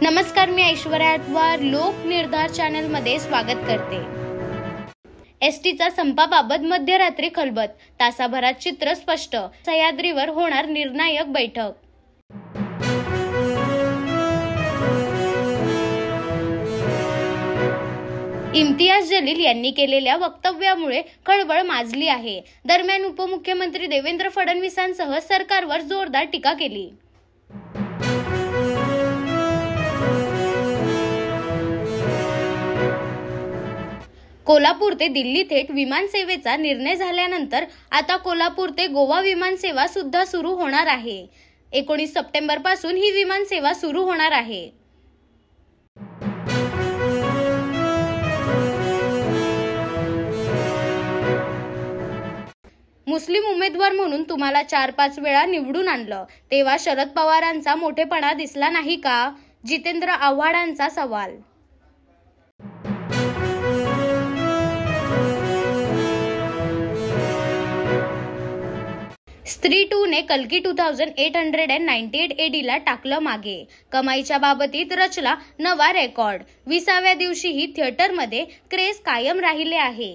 नमस्कार, मी ऐश्वर्या अटवार लोक निर्धार चॅनल मध्ये स्वागत करते। एसटीचा संपाबाबत मध्यरात्री खलबत, तासाभरात चित्र स्पष्ट, सह्याद्रीवर होणार निर्णायक बैठक। इम्तियाज जलील यांनी केलेल्या वक्तव्यामुळे खळबळ माजली आहे। दरम्यान उपमुख्यमंत्री देवेंद्र फडणवीसांसह सरकारवर जोरदार टीका केली। कोल्हापूर ते दिल्ली थेट विमानसेवेचा निर्णय झाल्यानंतर आता कोल्हापूर ते गोवा विमानसेवा सुद्धा सुरू होणार आहे। 19 सप्टेंबर पासून ही विमानसेवा सुरू होणार आहे। मुस्लिम उमेदवार म्हणून तुम्हाला 4-5 वेळा निवडून आणलं, तेव्हा शरद पवारांचा मोठेपणा दिसला नाही का? जितेंद्र आव्हाडांचा सवाल। स्त्री 2 ने कल्की 2898 AD ला टाकलं मागे। कमाईच्या बाबतीत रचला नवा रेकॉर्ड। 20व्या दिवशीही थिएटरमध्ये क्रेझ कायम राहिले आहे।